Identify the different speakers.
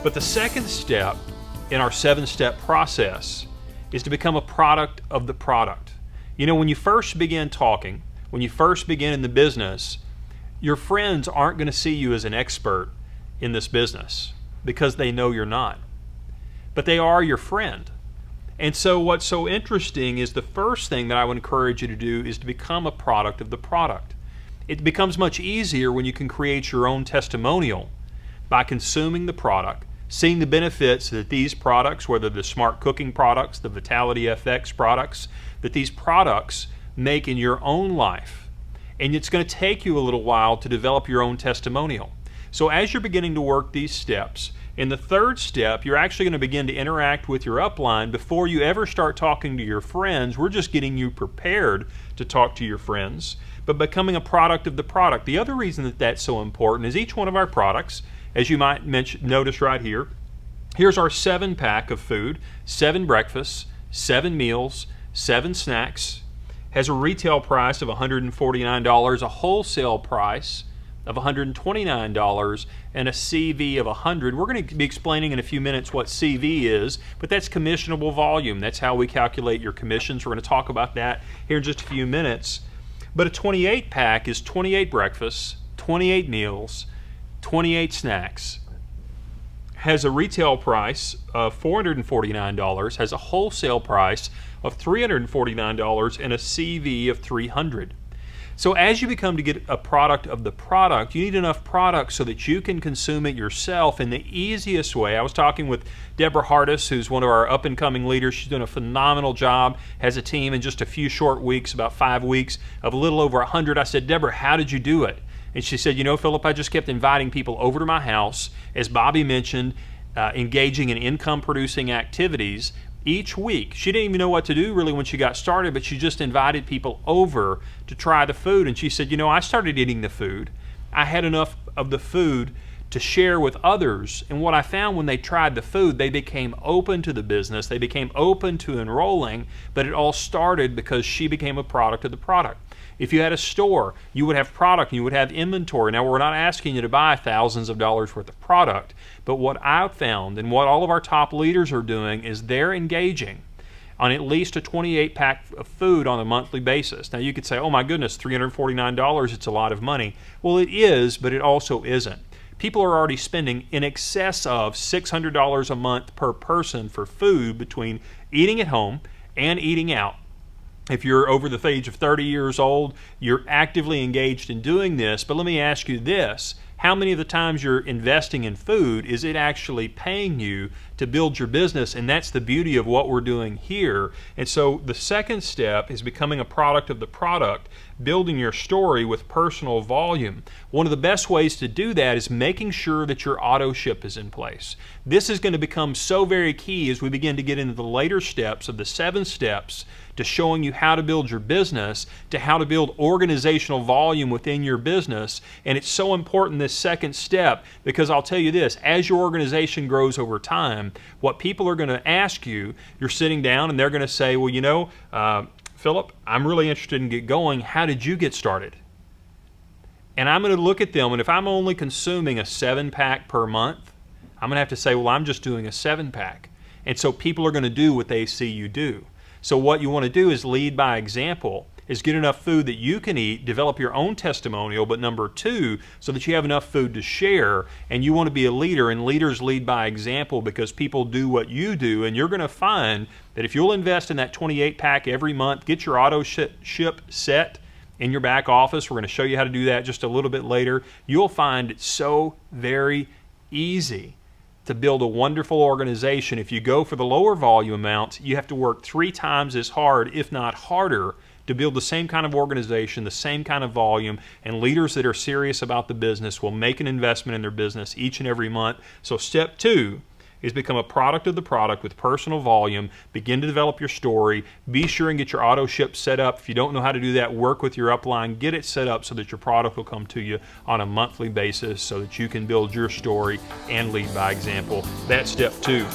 Speaker 1: But the second step in our 7-step process is to become a product of the product. You know, when you first begin talking, when you first begin in the business, your friends aren't going to see you as an expert in this business because they know you're not. But they are your friend. And so what's so interesting is the first thing that I would encourage you to do is to become a product of the product. It becomes much easier when you can create your own testimonial by consuming the product, seeing the benefits that these products, whether the Smart Cooking products, the Vitality FX products, that these products make in your own life. And it's going to take you a little while to develop your own testimonial. So as you're beginning to work these steps, in the third step, you're actually going to begin to interact with your upline before you ever start talking to your friends. We're just getting you prepared to talk to your friends, but becoming a product of the product. The other reason that that's so important is each one of our products, as you might notice right here, here's our 7-pack of food, 7 breakfasts, 7 meals, 7 snacks, has a retail price of $149, a wholesale price of $129, and a CV of $100. We're going to be explaining in a few minutes what CV is, but that's commissionable volume. That's how we calculate your commissions. We're going to talk about that here in just a few minutes. But a 28-pack is 28 breakfasts, 28 meals, 28 snacks, has a retail price of $449, has a wholesale price of $349, and a CV of $300. So as you become to get a product of the product, you need enough product so that you can consume it yourself in the easiest way. I was talking with Deborah Hardis, who's one of our up-and-coming leaders. She's doing a phenomenal job, has a team in just a few short weeks, about 5 weeks, of a little over 100. I said, Deborah, how did you do it? And she said, you know, Philip, I just kept inviting people over to my house, as Bobby mentioned, engaging in income-producing activities each week. She didn't even know what to do really when she got started, but she just invited people over to try the food. And she said, you know, I started eating the food. I had enough of the food to share with others. And what I found when they tried the food, they became open to the business. They became open to enrolling, but it all started because she became a product of the product. If you had a store, you would have product and you would have inventory. Now, we're not asking you to buy thousands of dollars worth of product, but what I've found and what all of our top leaders are doing is they're engaging on at least a 28-pack of food on a monthly basis. Now, you could say, oh my goodness, $349, it's a lot of money. Well, it is, but it also isn't. People are already spending in excess of $600 a month per person for food between eating at home and eating out. If you're over the age of 30 years old, you're actively engaged in doing this. But let me ask you this. How many of the times you're investing in food is it actually paying you to build your business? And that's the beauty of what we're doing here. And so the second step is becoming a product of the product, building your story with personal volume. One of the best ways to do that is making sure that your auto ship is in place. This is going to become so very key as we begin to get into the later steps of the 7 steps to showing you how to build your business, to how to build organizational volume within your business. And it's so important, this second step, because I'll tell you this, as your organization grows over time, what people are going to ask you, you're sitting down and they're going to say, well, you know, Philip, I'm really interested in get going. How did you get started? And I'm going to look at them, and if I'm only consuming a 7-pack per month, I'm going to have to say, well, I'm just doing a 7-pack. And so people are going to do what they see you do. So what you want to do is lead by example, is get enough food that you can eat, develop your own testimonial, but number 2, so that you have enough food to share, and you want to be a leader, and leaders lead by example because people do what you do, and you're going to find that if you'll invest in that 28-pack every month, get your auto ship set in your back office, we're going to show you how to do that just a little bit later, you'll find it's so very easy to build a wonderful organization. If you go for the lower volume amounts, you have to work 3 times as hard, if not harder, to build the same kind of organization, the same kind of volume, and leaders that are serious about the business will make an investment in their business each and every month. So step 2 is become a product of the product with personal volume. Begin to develop your story. Be sure and get your auto ship set up. If you don't know how to do that, work with your upline. Get it set up so that your product will come to you on a monthly basis so that you can build your story and lead by example. That's step 2.